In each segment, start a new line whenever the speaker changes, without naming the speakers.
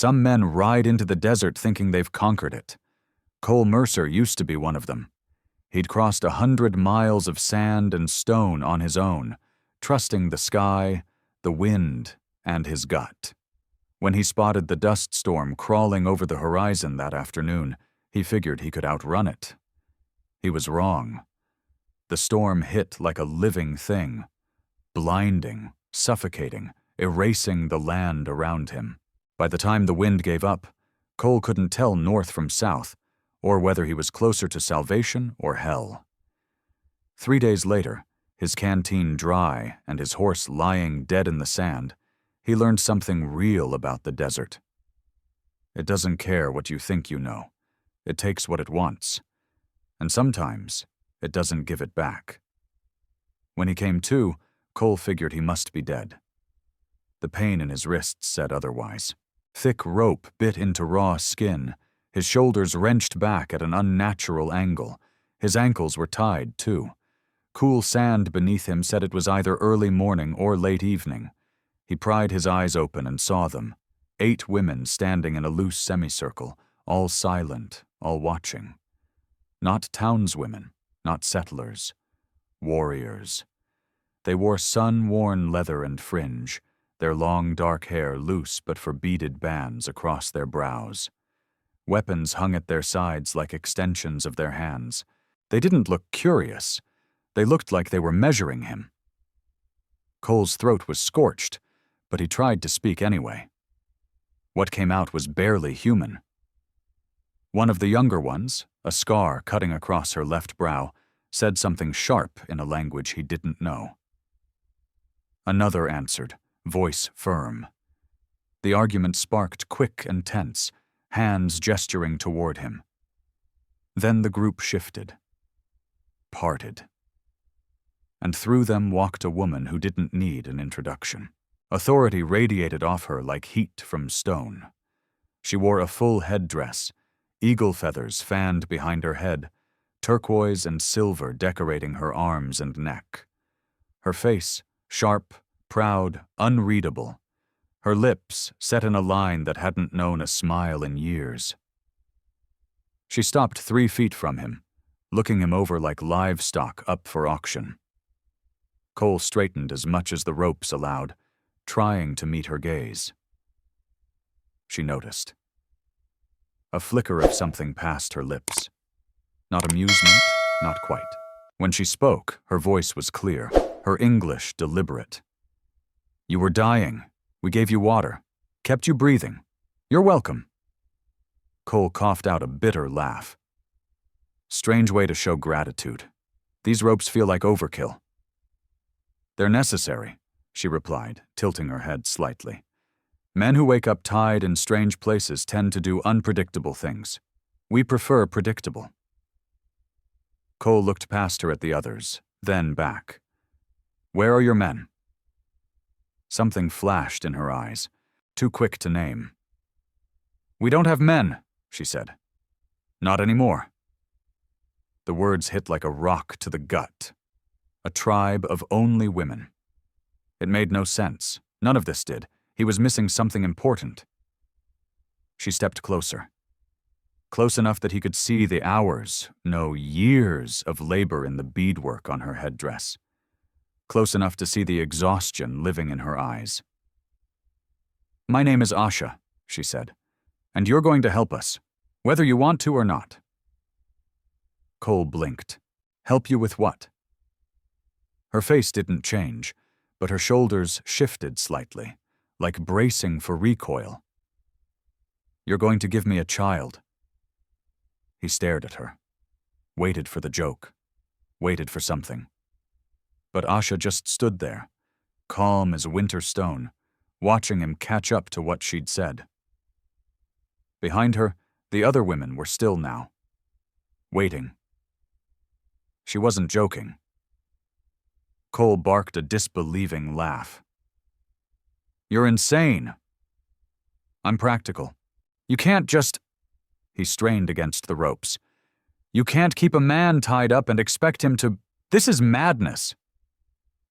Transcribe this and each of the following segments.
Some men ride into the desert thinking they've conquered it. Cole Mercer used to be one of them. He'd crossed 100 miles of sand and stone on his own, trusting the sky, the wind, and his gut. When he spotted the dust storm crawling over the horizon that afternoon, he figured he could outrun it. He was wrong. The storm hit like a living thing, blinding, suffocating, erasing the land around him. By the time the wind gave up, Cole couldn't tell north from south, or whether he was closer to salvation or hell. 3 days later, his canteen dry and his horse lying dead in the sand, he learned something real about the desert. It doesn't care what you think you know. It takes what it wants. And sometimes, it doesn't give it back. When he came to, Cole figured he must be dead. The pain in his wrists said otherwise. Thick rope bit into raw skin. His shoulders wrenched back at an unnatural angle. His ankles were tied, too. Cool sand beneath him said it was either early morning or late evening. He pried his eyes open and saw them. 8 women standing in a loose semicircle, all silent, all watching. Not townswomen, not settlers. Warriors. They wore sun-worn leather and fringe, their long dark hair loose but for beaded bands across their brows. Weapons hung at their sides like extensions of their hands. They didn't look curious. They looked like they were measuring him. Cole's throat was scorched, but he tried to speak anyway. What came out was barely human. One of the younger ones, a scar cutting across her left brow, said something sharp in a language he didn't know. Another answered, voice firm. The argument sparked quick and tense, hands gesturing toward him. Then the group shifted, parted. And through them walked a woman who didn't need an introduction. Authority radiated off her like heat from stone. She wore a full headdress, eagle feathers fanned behind her head, turquoise and silver decorating her arms and neck. Her face, sharp, proud, unreadable. Her lips set in a line that hadn't known a smile in years. She stopped 3 feet from him, looking him over like livestock up for auction. Cole straightened as much as the ropes allowed, trying to meet her gaze. She noticed. A flicker of something passed her lips. Not amusement, not quite. When she spoke, her voice was clear, her English deliberate. You were dying. We gave you water. Kept you breathing. You're welcome. Cole coughed out a bitter laugh. Strange way to show gratitude. These ropes feel like overkill. They're necessary, she replied, tilting her head slightly. Men who wake up tied in strange places tend to do unpredictable things. We prefer predictable. Cole looked past her at the others, then back. Where are your men? Something flashed in her eyes, too quick to name. We don't have men, she said. Not anymore. The words hit like a rock to the gut. A tribe of only women. It made no sense. None of this did. He was missing something important. She stepped closer. Close enough that he could see the hours, no, years of labor in the beadwork on her headdress. Close enough to see the exhaustion living in her eyes. My name is Asha, she said, and you're going to help us, whether you want to or not. Cole blinked. Help you with what? Her face didn't change, but her shoulders shifted slightly, like bracing for recoil. You're going to give me a child. He stared at her, waited for the joke, waited for something. But Asha just stood there, calm as winter stone, watching him catch up to what she'd said. Behind her, the other women were still now, waiting. She wasn't joking. Cole barked a disbelieving laugh. You're insane. I'm practical. You can't just... He strained against the ropes. You can't keep a man tied up and expect him to... This is madness.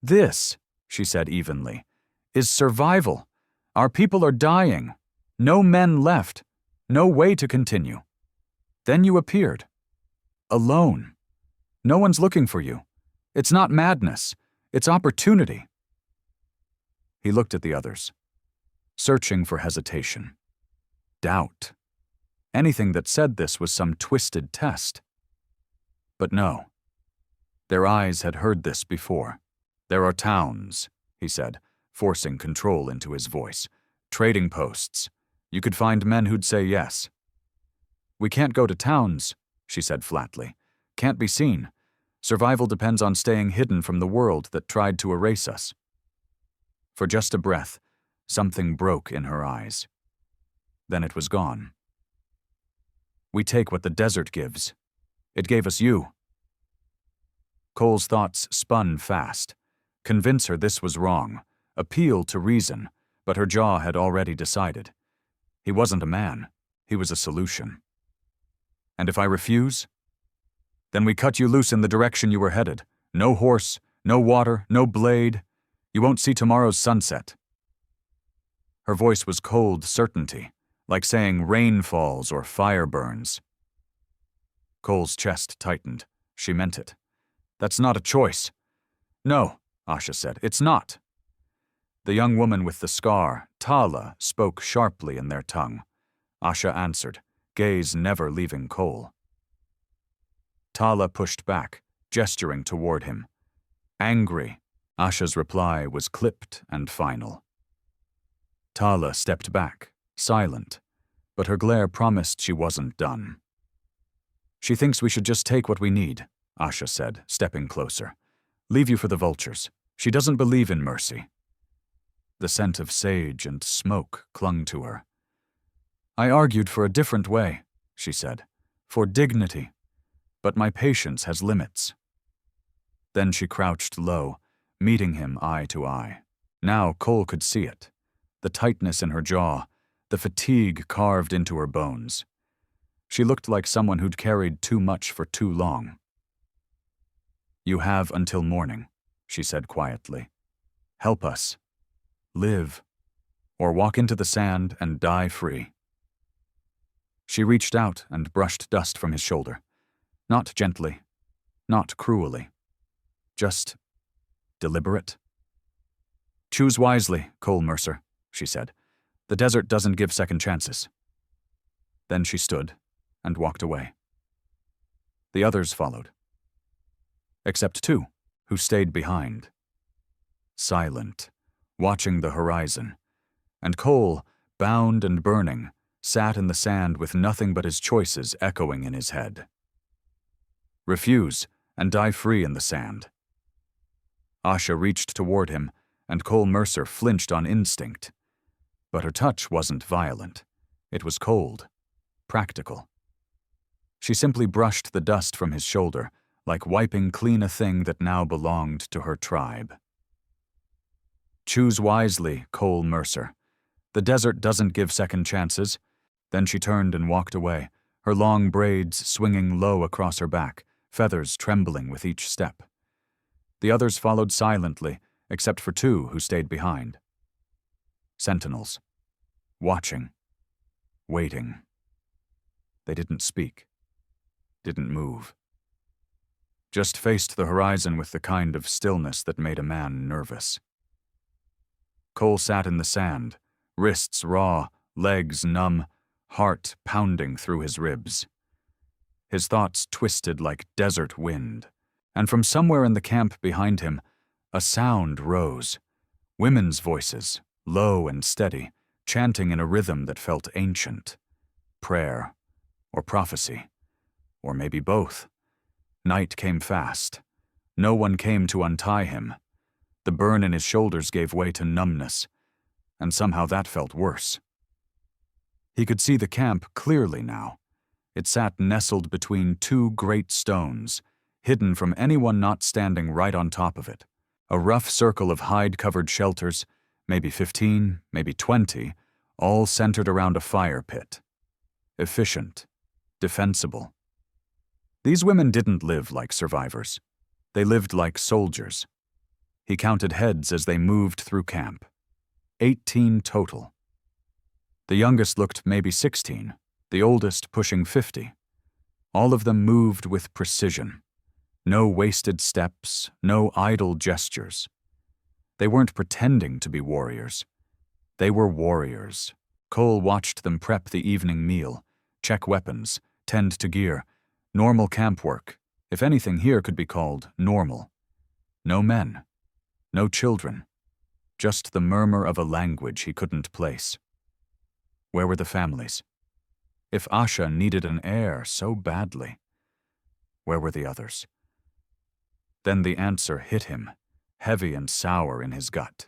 This, she said evenly, is survival. Our people are dying. No men left. No way to continue. Then you appeared. Alone. No one's looking for you. It's not madness. It's opportunity. He looked at the others, searching for hesitation, doubt. Anything that said this was some twisted test. But no. Their eyes had heard this before. There are towns, he said, forcing control into his voice. Trading posts. You could find men who'd say yes. We can't go to towns, she said flatly. Can't be seen. Survival depends on staying hidden from the world that tried to erase us. For just a breath, something broke in her eyes. Then it was gone. We take what the desert gives. It gave us you. Cole's thoughts spun fast. Convince her this was wrong. Appeal to reason, but her jaw had already decided. He wasn't a man. He was a solution. And if I refuse? Then we cut you loose in the direction you were headed. No horse, no water, no blade. You won't see tomorrow's sunset. Her voice was cold certainty, like saying rain falls or fire burns. Cole's chest tightened. She meant it. That's not a choice. No, Asha said, it's not. The young woman with the scar, Tala, spoke sharply in their tongue. Asha answered, gaze never leaving Cole. Tala pushed back, gesturing toward him. Angry, Asha's reply was clipped and final. Tala stepped back, silent, but her glare promised she wasn't done. She thinks we should just take what we need, Asha said, stepping closer. Leave you for the vultures. She doesn't believe in mercy. The scent of sage and smoke clung to her. I argued for a different way, she said, for dignity, but my patience has limits. Then she crouched low, meeting him eye to eye. Now Cole could see it, the tightness in her jaw, the fatigue carved into her bones. She looked like someone who'd carried too much for too long. You have until morning, she said quietly. Help us. Live, or walk into the sand and die free. She reached out and brushed dust from his shoulder. Not gently, not cruelly, just deliberate. Choose wisely, Cole Mercer, she said. The desert doesn't give second chances. Then she stood and walked away. The others followed. Except two, who stayed behind. Silent, watching the horizon, and Cole, bound and burning, sat in the sand with nothing but his choices echoing in his head. Refuse and die free in the sand. Asha reached toward him, and Cole Mercer flinched on instinct. But her touch wasn't violent. It was cold, practical. She simply brushed the dust from his shoulder, like wiping clean a thing that now belonged to her tribe. Choose wisely, Cole Mercer. The desert doesn't give second chances. Then she turned and walked away, her long braids swinging low across her back, feathers trembling with each step. The others followed silently, except for two who stayed behind. Sentinels. Watching. Waiting. They didn't speak. Didn't move. Just faced the horizon with the kind of stillness that made a man nervous. Cole sat in the sand, wrists raw, legs numb, heart pounding through his ribs. His thoughts twisted like desert wind, and from somewhere in the camp behind him, a sound rose. Women's voices, low and steady, chanting in a rhythm that felt ancient. Prayer, or prophecy, or maybe both. Night came fast. No one came to untie him. The burn in his shoulders gave way to numbness, and somehow that felt worse. He could see the camp clearly now. It sat nestled between two great stones, hidden from anyone not standing right on top of it. A rough circle of hide-covered shelters, maybe 15, maybe 20, all centered around a fire pit. Efficient, defensible. These women didn't live like survivors. They lived like soldiers. He counted heads as they moved through camp. 18 total. The youngest looked maybe 16, the oldest pushing 50. All of them moved with precision. No wasted steps, no idle gestures. They weren't pretending to be warriors. They were warriors. Cole watched them prep the evening meal, check weapons, tend to gear, normal camp work, if anything here could be called normal. No men, no children, just the murmur of a language he couldn't place. Where were the families? If Asha needed an heir so badly, where were the others? Then the answer hit him, heavy and sour in his gut.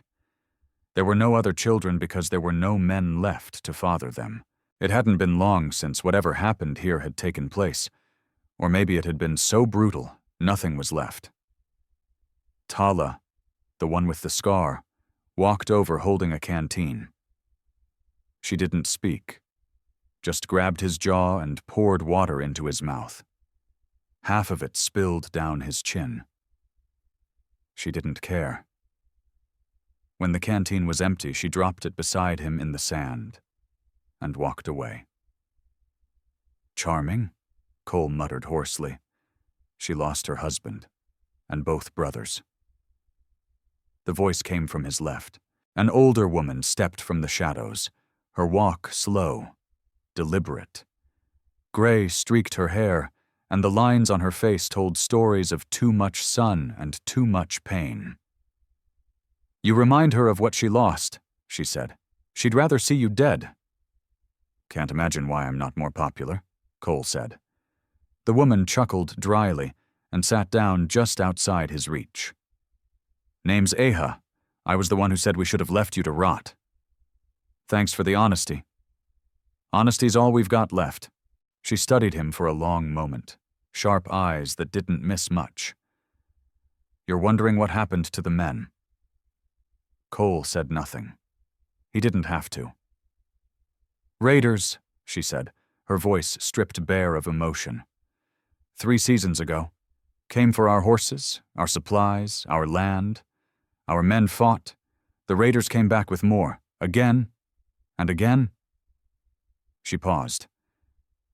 There were no other children because there were no men left to father them. It hadn't been long since whatever happened here had taken place, or maybe it had been so brutal, nothing was left. Tala, the one with the scar, walked over holding a canteen. She didn't speak, just grabbed his jaw and poured water into his mouth. Half of it spilled down his chin. She didn't care. When the canteen was empty, she dropped it beside him in the sand and walked away. Charming, Cole muttered hoarsely. She lost her husband and both brothers. The voice came from his left. An older woman stepped from the shadows, her walk slow, deliberate. Gray streaked her hair, and the lines on her face told stories of too much sun and too much pain. You remind her of what she lost, she said. She'd rather see you dead. Can't imagine why I'm not more popular, Cole said. The woman chuckled dryly and sat down just outside his reach. Name's Aha. I was the one who said we should have left you to rot. Thanks for the honesty. Honesty's all we've got left. She studied him for a long moment, sharp eyes that didn't miss much. You're wondering what happened to the men. Cole said nothing. He didn't have to. Raiders, she said, her voice stripped bare of emotion. 3 seasons ago. Came for our horses, our supplies, our land. Our men fought. The raiders came back with more. Again and again. She paused.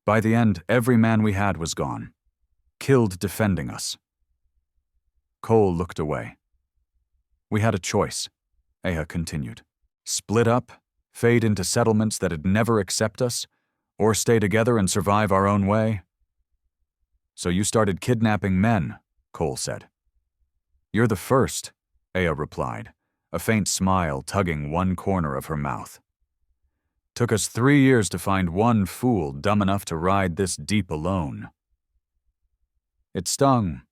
By the end, every man we had was gone. Killed defending us. Cole looked away. We had a choice, Aha continued. Split up, fade into settlements that'd never accept us, or stay together and survive our own way. So you started kidnapping men, Cole said. You're the first, Aha replied, a faint smile tugging one corner of her mouth. Took us 3 years to find one fool dumb enough to ride this deep alone. It stung,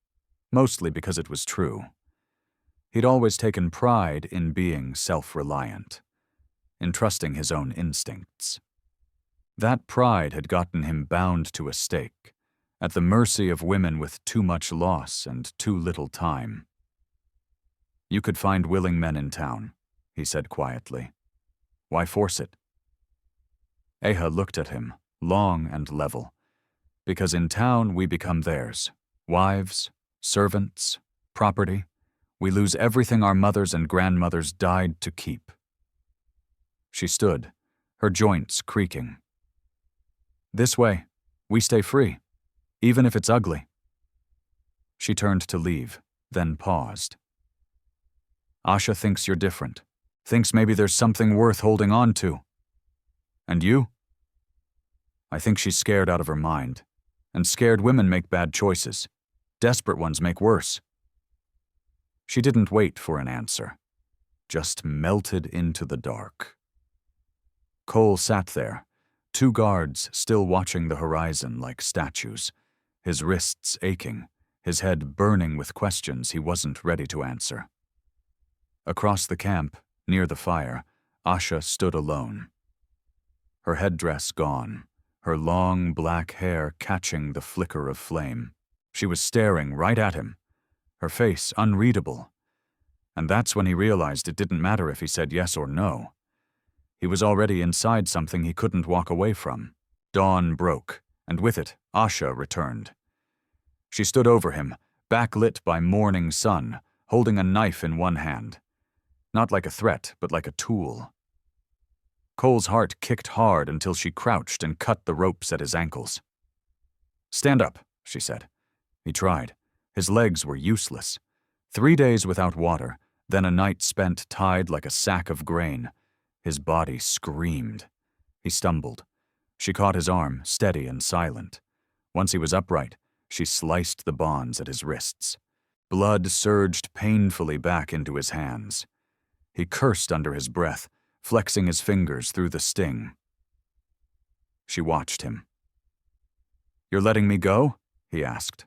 mostly because it was true. He'd always taken pride in being self-reliant, in trusting his own instincts. That pride had gotten him bound to a stake, at the mercy of women with too much loss and too little time. You could find willing men in town, he said quietly. Why force it? Aha looked at him, long and level. Because in town we become theirs. Wives, servants, property. We lose everything our mothers and grandmothers died to keep. She stood, her joints creaking. This way, we stay free, even if it's ugly. She turned to leave, then paused. Asha thinks you're different, thinks maybe there's something worth holding on to. And you? I think she's scared out of her mind, and scared women make bad choices. Desperate ones make worse. She didn't wait for an answer, just melted into the dark. Cole sat there, 2 guards still watching the horizon like statues, his wrists aching, his head burning with questions he wasn't ready to answer. Across the camp, near the fire, Asha stood alone. Her headdress gone, her long black hair catching the flicker of flame. She was staring right at him, her face unreadable. And that's when he realized it didn't matter if he said yes or no. He was already inside something he couldn't walk away from. Dawn broke, and with it, Asha returned. She stood over him, backlit by morning sun, holding a knife in one hand. Not like a threat, but like a tool. Cole's heart kicked hard until she crouched and cut the ropes at his ankles. "Stand up," she said. He tried. His legs were useless. 3 days without water, then a night spent tied like a sack of grain. His body screamed. He stumbled. She caught his arm, steady and silent. Once he was upright, she sliced the bonds at his wrists. Blood surged painfully back into his hands. He cursed under his breath, flexing his fingers through the sting. She watched him. "You're letting me go?" he asked.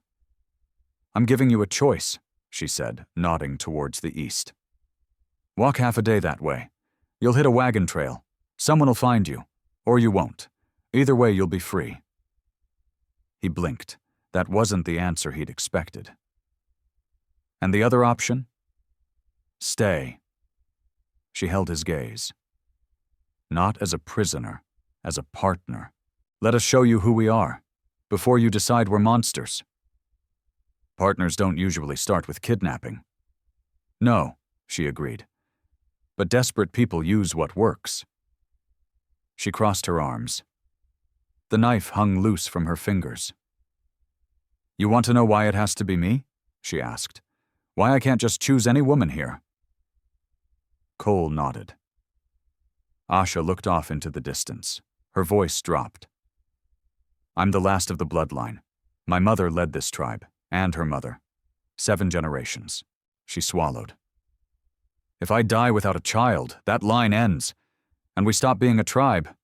"I'm giving you a choice," she said, nodding towards the east. "Walk half a day that way. You'll hit a wagon trail. Someone will find you, or you won't. Either way, you'll be free." He blinked. That wasn't the answer he'd expected. "And the other option?" "Stay." She held his gaze. "Not as a prisoner, as a partner. Let us show you who we are, before you decide we're monsters." "Partners don't usually start with kidnapping." "No," she agreed. "But desperate people use what works." She crossed her arms. The knife hung loose from her fingers. "You want to know why it has to be me?" she asked. "Why I can't just choose any woman here?" Cole nodded. Asha looked off into the distance. Her voice dropped. "I'm the last of the bloodline. My mother led this tribe, and her mother. 7 generations." She swallowed. "If I die without a child, that line ends, and we stop being a tribe.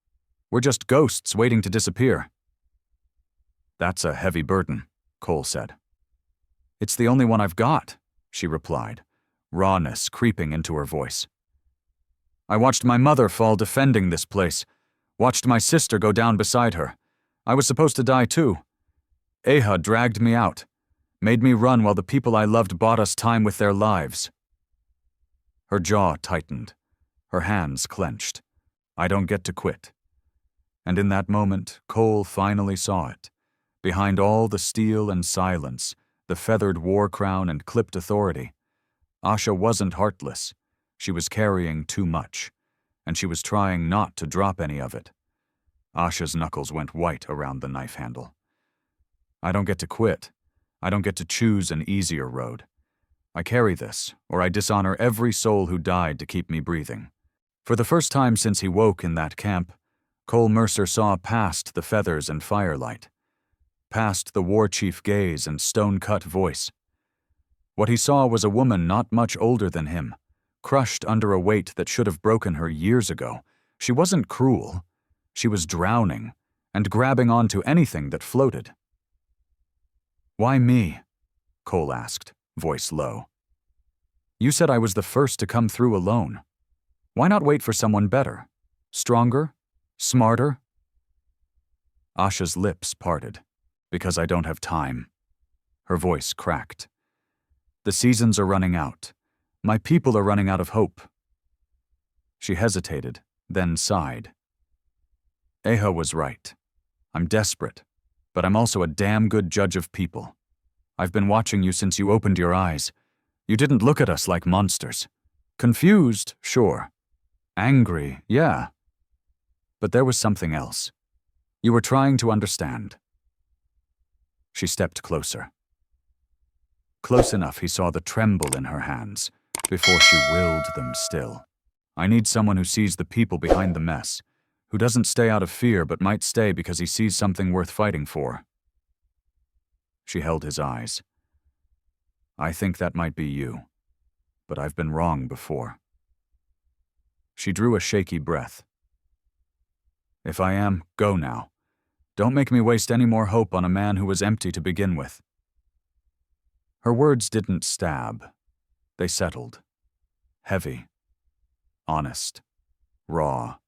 We're just ghosts waiting to disappear." "That's a heavy burden," Cole said. "It's the only one I've got," she replied, rawness creeping into her voice. "I watched my mother fall defending this place, watched my sister go down beside her. I was supposed to die too. Heir dragged me out, made me run while the people I loved bought us time with their lives." Her jaw tightened. Her hands clenched. "I don't get to quit." And in that moment, Cole finally saw it. Behind all the steel and silence, the feathered war crown and clipped authority, Asha wasn't heartless. She was carrying too much, and she was trying not to drop any of it. Asha's knuckles went white around the knife handle. "I don't get to quit. I don't get to choose an easier road. I carry this, or I dishonor every soul who died to keep me breathing." For the first time since he woke in that camp, Cole Mercer saw past the feathers and firelight, past the war chief gaze and stone-cut voice. What he saw was a woman not much older than him, crushed under a weight that should have broken her years ago. She wasn't cruel. She was drowning and grabbing onto anything that floated. "Why me?" Cole asked, voice low. "You said I was the first to come through alone. Why not wait for someone better? Stronger? Smarter?" Asha's lips parted. "Because I don't have time." Her voice cracked. "The seasons are running out. My people are running out of hope." She hesitated, then sighed. "Heir was right. I'm desperate, but I'm also a damn good judge of people. I've been watching you since you opened your eyes. You didn't look at us like monsters. Confused, sure. Angry, yeah. But there was something else. You were trying to understand." She stepped closer. Close enough he saw the tremble in her hands before she willed them still. "I need someone who sees the people behind the mess, who doesn't stay out of fear but might stay because he sees something worth fighting for." She held his eyes. "I think that might be you, but I've been wrong before." She drew a shaky breath. "If I am, go now. Don't make me waste any more hope on a man who was empty to begin with." Her words didn't stab. They settled. Heavy. Honest. Raw.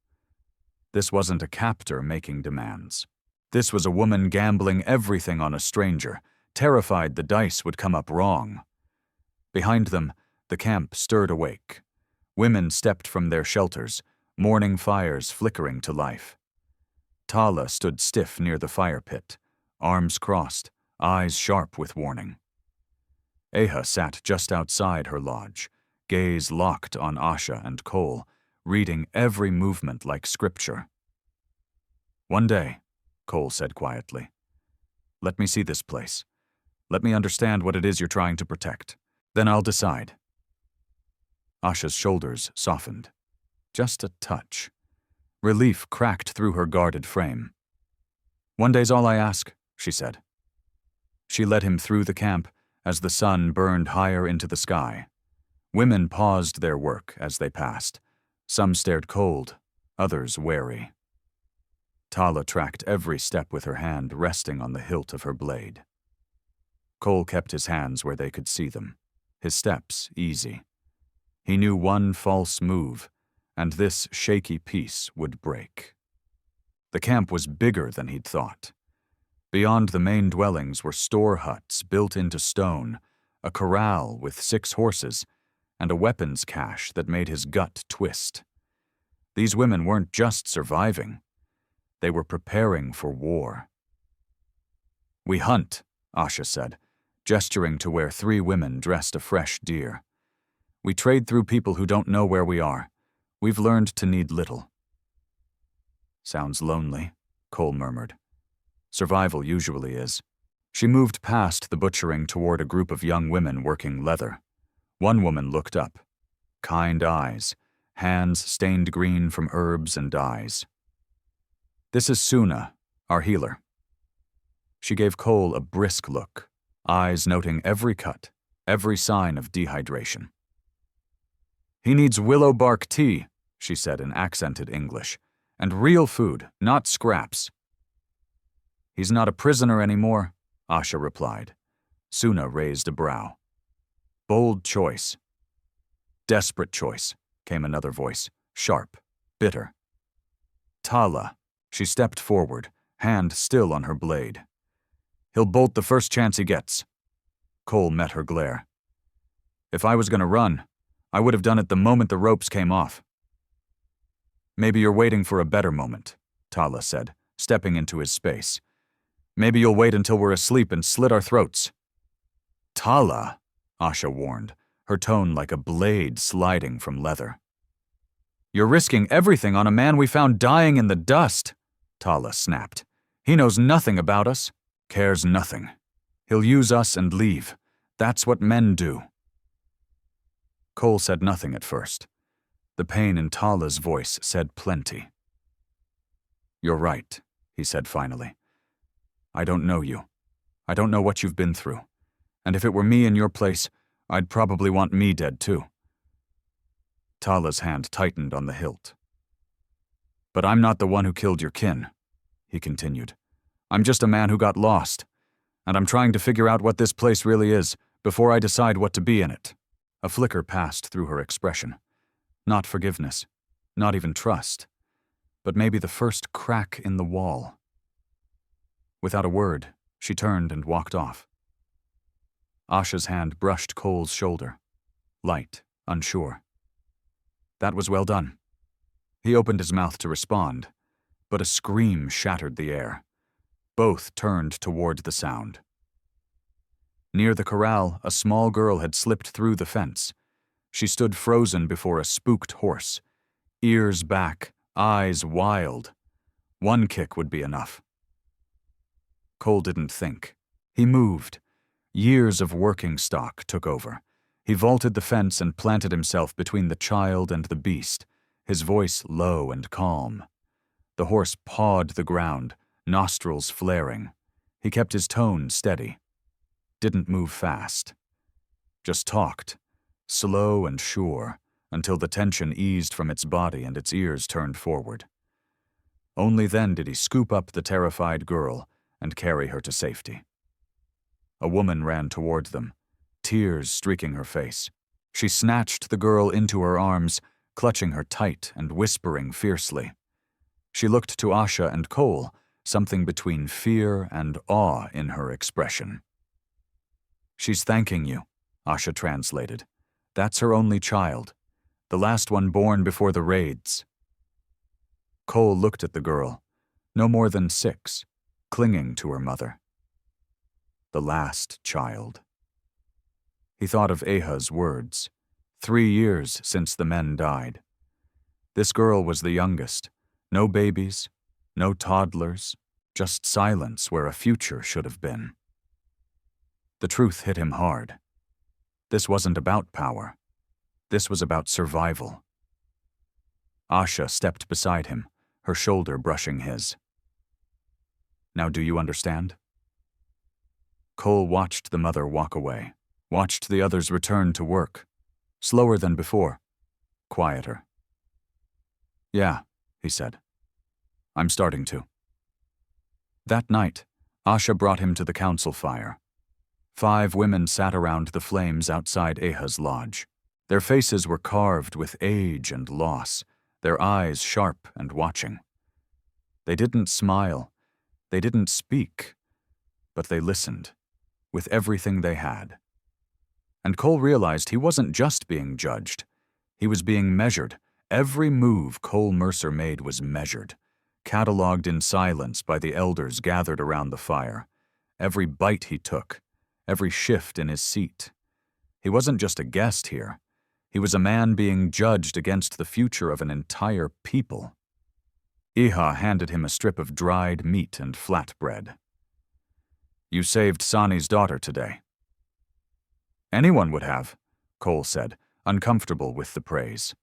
This wasn't a captor making demands. This was a woman gambling everything on a stranger, terrified the dice would come up wrong. Behind them, the camp stirred awake. Women stepped from their shelters, morning fires flickering to life. Tala stood stiff near the fire pit, arms crossed, eyes sharp with warning. Heir sat just outside her lodge, gaze locked on Asha and Cole, reading every movement like scripture. "One day," Cole said quietly. "Let me see this place. Let me understand what it is you're trying to protect. Then I'll decide." Asha's shoulders softened. Just a touch. Relief cracked through her guarded frame. "One day's all I ask," she said. She led him through the camp as the sun burned higher into the sky. Women paused their work as they passed. Some stared cold, others wary. Tala tracked every step with her hand resting on the hilt of her blade. Cole kept his hands where they could see them, his steps easy. He knew one false move, and this shaky piece would break. The camp was bigger than he'd thought. Beyond the main dwellings were store huts built into stone, a corral with 6 horses, and a weapons cache that made his gut twist. These women weren't just surviving. They were preparing for war. "We hunt," Asha said, gesturing to where 3 women dressed a fresh deer. "We trade through people who don't know where we are. We've learned to need little." "Sounds lonely," Cole murmured. "Survival usually is." She moved past the butchering toward a group of young women working leather. One woman looked up. Kind eyes, hands stained green from herbs and dyes. "This is Suna, our healer." She gave Cole a brisk look, eyes noting every cut, every sign of dehydration. "He needs willow bark tea," she said in accented English, "and real food, not scraps." "He's not a prisoner anymore," Asha replied. Suna raised a brow. "Bold choice." "Desperate choice," came another voice, sharp, bitter. "Tala." She stepped forward, hand still on her blade. "He'll bolt the first chance he gets." Cole met her glare. "If I was going to run, I would have done it the moment the ropes came off." "Maybe you're waiting for a better moment," Tala said, stepping into his space. "Maybe you'll wait until we're asleep and slit our throats." "Tala," Asha warned, her tone like a blade sliding from leather. "You're risking everything on a man we found dying in the dust," Tala snapped. "He knows nothing about us, cares nothing. He'll use us and leave. That's what men do." Cole said nothing at first. The pain in Tala's voice said plenty. "You're right," he said finally. "I don't know you. I don't know what you've been through. And if it were me in your place, I'd probably want me dead too." Tala's hand tightened on the hilt. "But I'm not the one who killed your kin," he continued. "I'm just a man who got lost, and I'm trying to figure out what this place really is before I decide what to be in it." A flicker passed through her expression. Not forgiveness, not even trust, but maybe the first crack in the wall. Without a word, she turned and walked off. Asha's hand brushed Cole's shoulder, light, unsure. "That was well done." He opened his mouth to respond, but a scream shattered the air. Both turned toward the sound. Near the corral, a small girl had slipped through the fence. She stood frozen before a spooked horse, ears back, eyes wild. One kick would be enough. Cole didn't think. He moved. Years of working stock took over. He vaulted the fence and planted himself between the child and the beast, his voice low and calm. The horse pawed the ground, nostrils flaring. He kept his tone steady. Didn't move fast. Just talked, slow and sure, until the tension eased from its body and its ears turned forward. Only then did he scoop up the terrified girl and carry her to safety. A woman ran toward them, tears streaking her face. She snatched the girl into her arms, clutching her tight and whispering fiercely. She looked to Asha and Cole, something between fear and awe in her expression. "She's thanking you," Asha translated. "That's her only child, the last one born before the raids." Cole looked at the girl, no more than 6, clinging to her mother. The last child. He thought of Aha's words, 3 years since the men died. This girl was the youngest. No babies, no toddlers, just silence where a future should have been. The truth hit him hard. This wasn't about power. This was about survival. Asha stepped beside him, her shoulder brushing his. Now do you understand? Cole watched the mother walk away, watched the others return to work. Slower than before, quieter. Yeah, he said. I'm starting to. That night, Asha brought him to the council fire. 5 women sat around the flames outside Eha's lodge. Their faces were carved with age and loss, their eyes sharp and watching. They didn't smile, they didn't speak, but they listened, with everything they had. And Cole realized he wasn't just being judged. He was being measured. Every move Cole Mercer made was measured, catalogued in silence by the elders gathered around the fire. Every bite he took, every shift in his seat. He wasn't just a guest here. He was a man being judged against the future of an entire people. Eha handed him a strip of dried meat and flatbread. You saved Sani's daughter today. Anyone would have, Cole said, uncomfortable with the praise.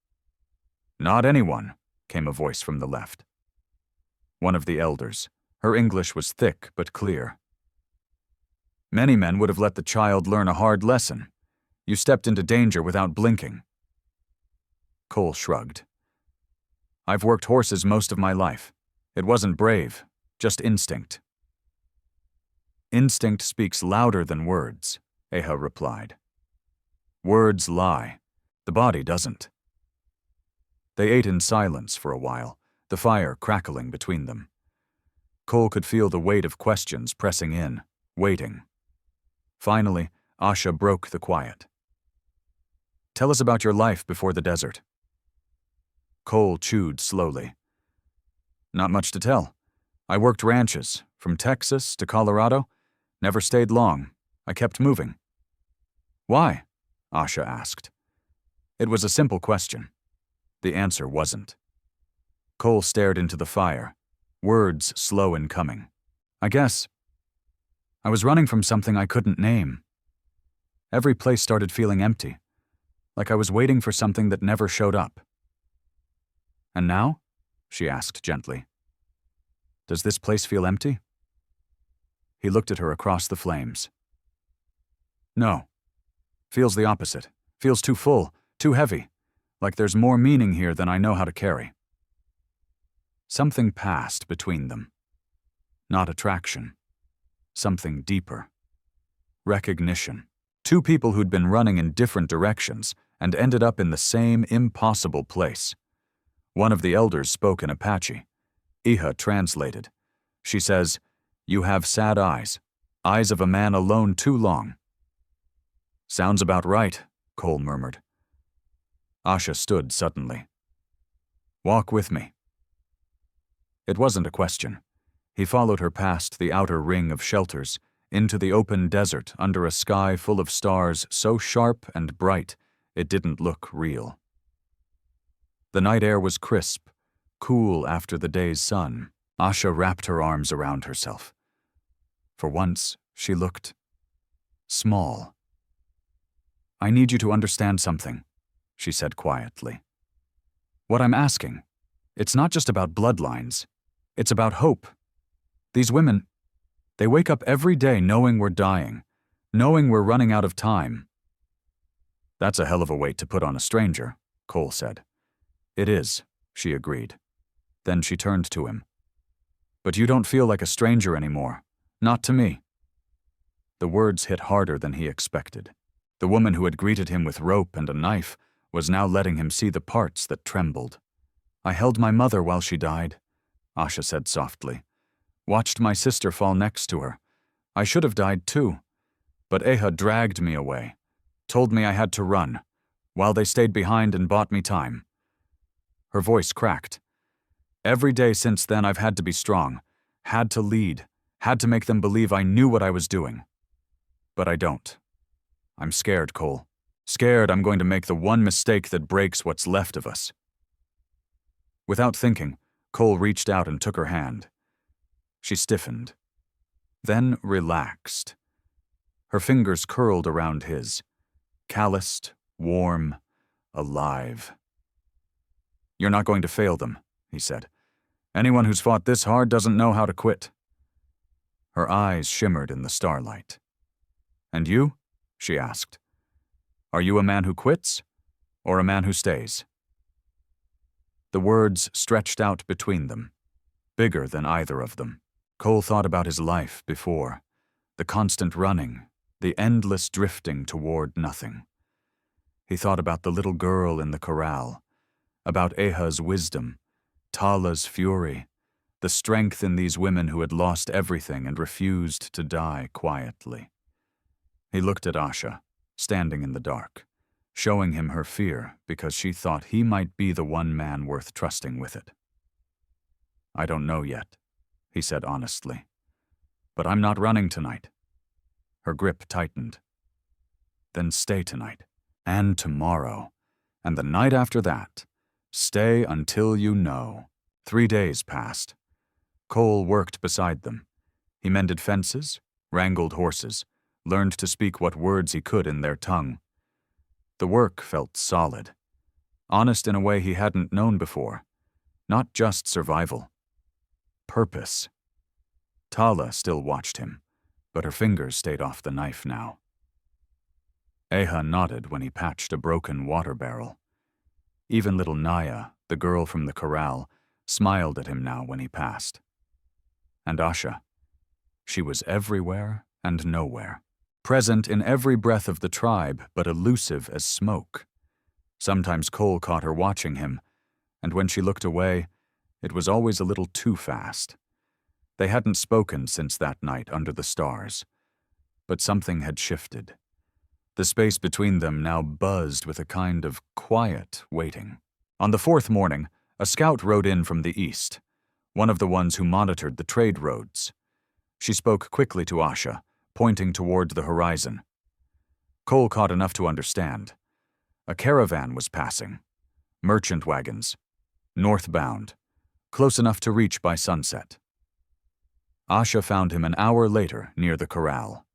Not anyone, came a voice from the left. One of the elders. Her English was thick but clear. Many men would have let the child learn a hard lesson. You stepped into danger without blinking. Cole shrugged. I've worked horses most of my life. It wasn't brave, just instinct. Instinct speaks louder than words, Eha replied. Words lie. The body doesn't. They ate in silence for a while, the fire crackling between them. Cole could feel the weight of questions pressing in, waiting. Finally, Asha broke the quiet. Tell us about your life before the desert. Cole chewed slowly. Not much to tell. I worked ranches, from Texas to Colorado. Never stayed long. I kept moving. Why? Asha asked. It was a simple question. The answer wasn't. Cole stared into the fire, words slow in coming. I guess. I was running from something I couldn't name. Every place started feeling empty, like I was waiting for something that never showed up. And now? She asked gently. Does this place feel empty? He looked at her across the flames. No. Feels the opposite. Feels too full, too heavy, like there's more meaning here than I know how to carry. Something passed between them. Not attraction. Something deeper. Recognition. 2 people who'd been running in different directions and ended up in the same impossible place. One of the elders spoke in Apache. Eha translated. She says, "You have sad eyes, eyes of a man alone too long." Sounds about right, Cole murmured. Asha stood suddenly. Walk with me. It wasn't a question. He followed her past the outer ring of shelters, into the open desert under a sky full of stars so sharp and bright it didn't look real. The night air was crisp, cool after the day's sun. Asha wrapped her arms around herself. For once, she looked small. I need you to understand something, she said quietly. What I'm asking, it's not just about bloodlines. It's about hope. These women, they wake up every day knowing we're dying, knowing we're running out of time. That's a hell of a weight to put on a stranger, Cole said. It is, she agreed. Then she turned to him. But you don't feel like a stranger anymore. Not to me. The words hit harder than he expected. The woman who had greeted him with rope and a knife was now letting him see the parts that trembled. I held my mother while she died, Asha said softly. Watched my sister fall next to her. I should have died too. But Eha dragged me away. Told me I had to run, while they stayed behind and bought me time. Her voice cracked. Every day since then I've had to be strong, had to lead, had to make them believe I knew what I was doing. But I don't. I'm scared, Cole. Scared I'm going to make the one mistake that breaks what's left of us. Without thinking, Cole reached out and took her hand. She stiffened, then relaxed. Her fingers curled around his, calloused, warm, alive. "You're not going to fail them," he said. "Anyone who's fought this hard doesn't know how to quit." Her eyes shimmered in the starlight. "And you?" she asked. "Are you a man who quits, or a man who stays?" The words stretched out between them, bigger than either of them. Cole thought about his life before, the constant running, the endless drifting toward nothing. He thought about the little girl in the corral, about Eha's wisdom, Tala's fury, the strength in these women who had lost everything and refused to die quietly. He looked at Asha, standing in the dark, showing him her fear because she thought he might be the one man worth trusting with it. "I don't know yet," he said honestly. "But I'm not running tonight." Her grip tightened. "Then stay tonight, and tomorrow, and the night after that. Stay until you know." 3 days passed. Cole worked beside them. He mended fences, wrangled horses, learned to speak what words he could in their tongue. The work felt solid, honest in a way he hadn't known before. Not just survival. Purpose. Tala still watched him, but her fingers stayed off the knife now. Eha nodded when he patched a broken water barrel. Even little Naya, the girl from the corral, smiled at him now when he passed. And Asha. She was everywhere and nowhere, present in every breath of the tribe, but elusive as smoke. Sometimes Cole caught her watching him, and when she looked away, it was always a little too fast. They hadn't spoken since that night under the stars, but something had shifted. The space between them now buzzed with a kind of quiet waiting. On the 4th morning, a scout rode in from the east, one of the ones who monitored the trade roads. She spoke quickly to Asha, pointing toward the horizon. Cole caught enough to understand. A caravan was passing. Merchant wagons. Northbound. Close enough to reach by sunset. Asha found him an hour later near the corral.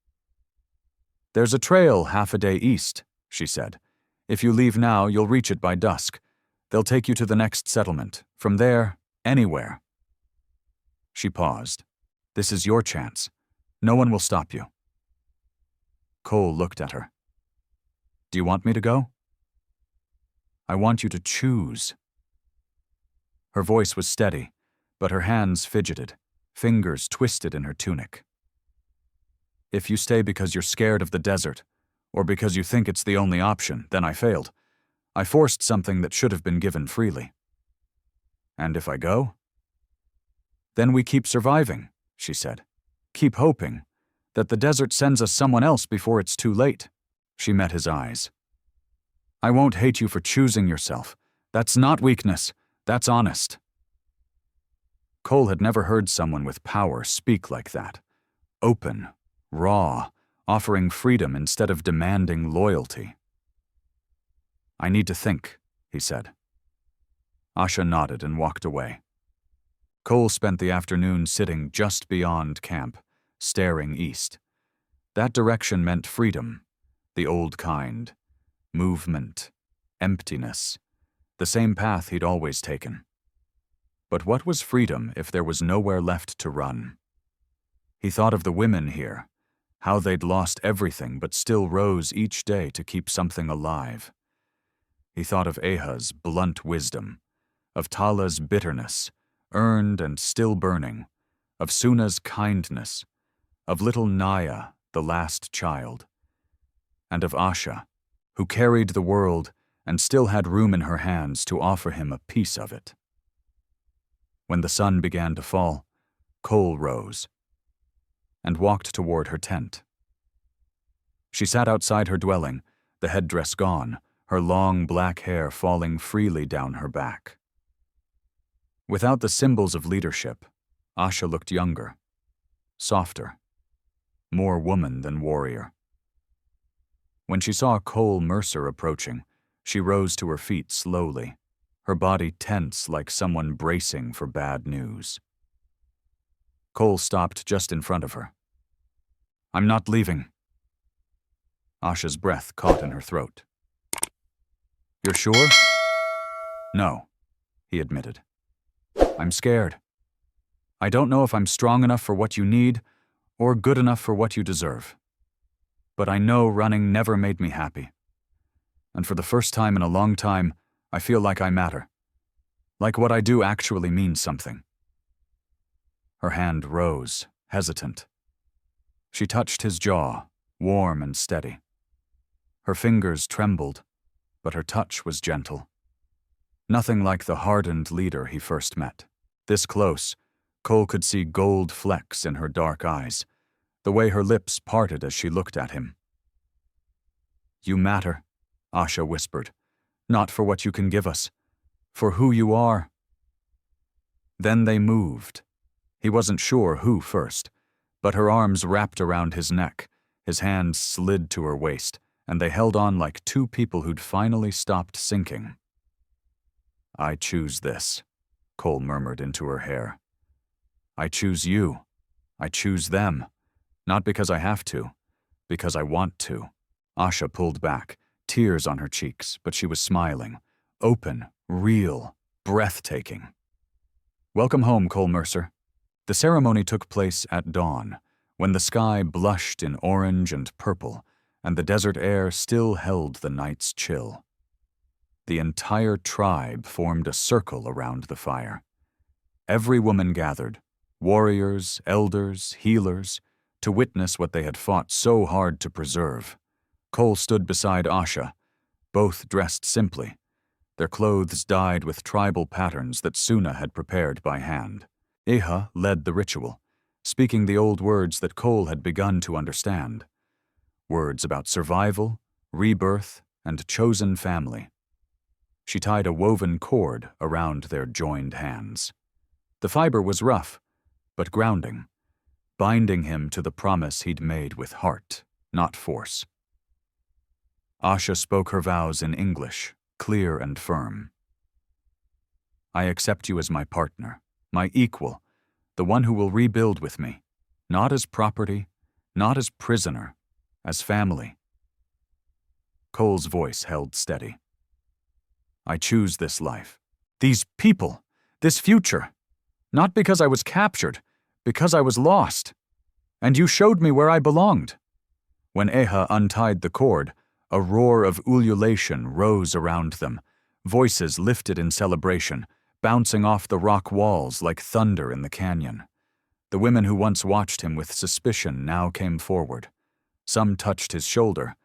"There's a trail half a day east," she said. "If you leave now, you'll reach it by dusk. They'll take you to the next settlement. From there, anywhere." She paused. "This is your chance. No one will stop you." Cole looked at her. "Do you want me to go?" "I want you to choose." Her voice was steady, but her hands fidgeted, fingers twisted in her tunic. "If you stay because you're scared of the desert, or because you think it's the only option, then I failed. I forced something that should have been given freely." "And if I go?" "Then we keep surviving," she said. "Keep hoping that the desert sends us someone else before it's too late." She met his eyes. "I won't hate you for choosing yourself. That's not weakness. That's honest." Cole had never heard someone with power speak like that. Open, raw, offering freedom instead of demanding loyalty. "I need to think," he said. Asha nodded and walked away. Cole spent the afternoon sitting just beyond camp, staring east. That direction meant freedom, the old kind, movement, emptiness, the same path he'd always taken. But what was freedom if there was nowhere left to run? He thought of the women here, how they'd lost everything but still rose each day to keep something alive. He thought of Eha's blunt wisdom, of Tala's bitterness, earned and still burning, of Suna's kindness, of little Naya, the last child, and of Asha, who carried the world and still had room in her hands to offer him a piece of it. When the sun began to fall, Cole rose and walked toward her tent. She sat outside her dwelling, the headdress gone, her long black hair falling freely down her back. Without the symbols of leadership, Asha looked younger, softer, more woman than warrior. When she saw Cole Mercer approaching, she rose to her feet slowly, her body tense like someone bracing for bad news. Cole stopped just in front of her. "I'm not leaving." Asha's breath caught in her throat. "You're sure?" "No," he admitted. "I'm scared. I don't know if I'm strong enough for what you need or good enough for what you deserve. But I know running never made me happy. And for the first time in a long time, I feel like I matter. Like what I do actually means something." Her hand rose, hesitant. She touched his jaw, warm and steady. Her fingers trembled, but her touch was gentle. Nothing like the hardened leader he first met. This close, Cole could see gold flecks in her dark eyes, the way her lips parted as she looked at him. "You matter," Asha whispered, "not for what you can give us, for who you are." Then they moved. He wasn't sure who first, but her arms wrapped around his neck, his hands slid to her waist, and they held on like two people who'd finally stopped sinking. "I choose this," Cole murmured into her hair. "I choose you. I choose them. Not because I have to, because I want to." Asha pulled back, tears on her cheeks, but she was smiling. Open, real, breathtaking. "Welcome home, Cole Mercer." The ceremony took place at dawn, when the sky blushed in orange and purple, and the desert air still held the night's chill. The entire tribe formed a circle around the fire. Every woman gathered, warriors, elders, healers, to witness what they had fought so hard to preserve. Cole stood beside Asha, both dressed simply, their clothes dyed with tribal patterns that Suna had prepared by hand. Eha led the ritual, speaking the old words that Cole had begun to understand. Words about survival, rebirth, and chosen family. She tied a woven cord around their joined hands. The fiber was rough, but grounding, binding him to the promise he'd made with heart, not force. Asha spoke her vows in English, clear and firm. "I accept you as my partner, my equal, the one who will rebuild with me, not as property, not as prisoner, as family." Cole's voice held steady. "I choose this life, these people, this future, not because I was captured, because I was lost. And you showed me where I belonged." When Eha untied the cord, a roar of ululation rose around them, voices lifted in celebration, bouncing off the rock walls like thunder in the canyon. The women who once watched him with suspicion now came forward. Some touched his shoulder,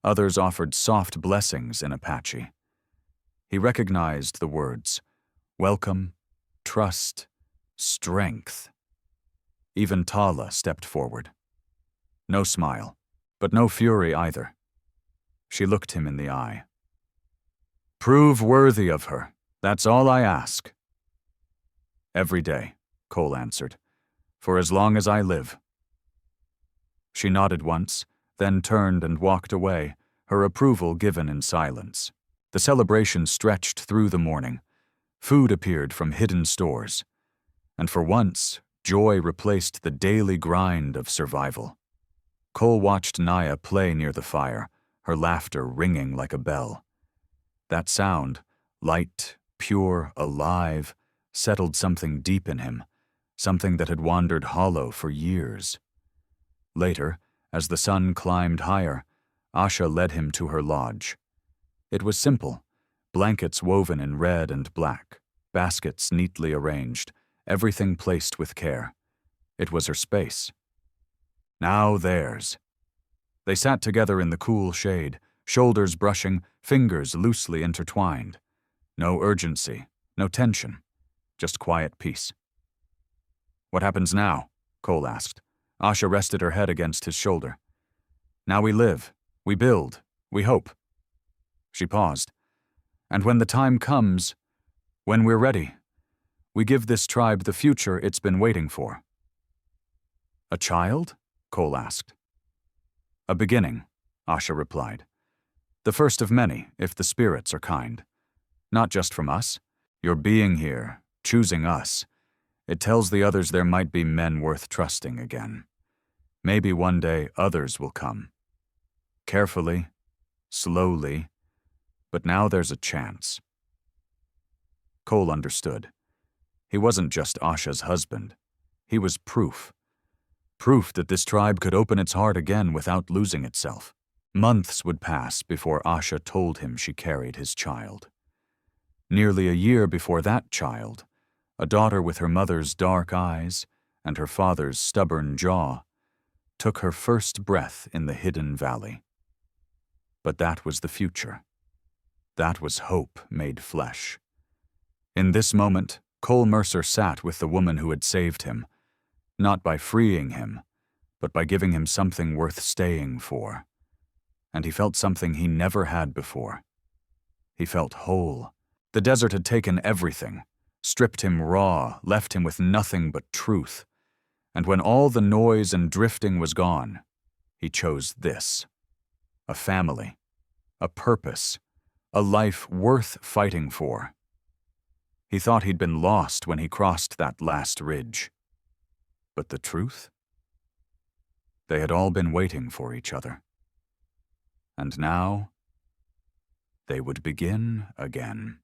others offered soft blessings in Apache. He recognized the words, welcome, trust, strength. Even Tala stepped forward. No smile, but no fury either. She looked him in the eye. "Prove worthy of her. That's all I ask." "Every day," Cole answered, "for as long as I live." She nodded once, then turned and walked away, her approval given in silence. The celebration stretched through the morning. Food appeared from hidden stores. And for once, joy replaced the daily grind of survival. Cole watched Naya play near the fire, her laughter ringing like a bell. That sound, light, pure, alive, settled something deep in him, something that had wandered hollow for years. Later, as the sun climbed higher, Asha led him to her lodge. It was simple, blankets woven in red and black, baskets neatly arranged, everything placed with care. It was her space. Now theirs. They sat together in the cool shade, shoulders brushing, fingers loosely intertwined. No urgency, no tension, just quiet peace. "What happens now?" Cole asked. Asha rested her head against his shoulder. "Now we live, we build, we hope." She paused. "And when the time comes, when we're ready, we give this tribe the future it's been waiting for." "A child?" Cole asked. "A beginning," Asha replied. "The first of many, if the spirits are kind. Not just from us, Your being here, choosing us, it tells the others there might be men worth trusting again. Maybe one day others will come. Carefully, slowly, but now there's a chance. Cole understood. He wasn't just Asha's husband. He was proof. Proof that this tribe could open its heart again without losing itself. Months would pass before Asha told him she carried his child. Nearly a year before that child, a daughter with her mother's dark eyes and her father's stubborn jaw, took her first breath in the hidden valley. But that was the future. That was hope made flesh. In this moment, Cole Mercer sat with the woman who had saved him, not by freeing him, but by giving him something worth staying for. And he felt something he never had before. He felt whole. The desert had taken everything, stripped him raw, left him with nothing but truth. And when all the noise and drifting was gone, he chose this: a family, a purpose, a life worth fighting for. He thought he'd been lost when he crossed that last ridge. But the truth? They had all been waiting for each other. And now, they would begin again.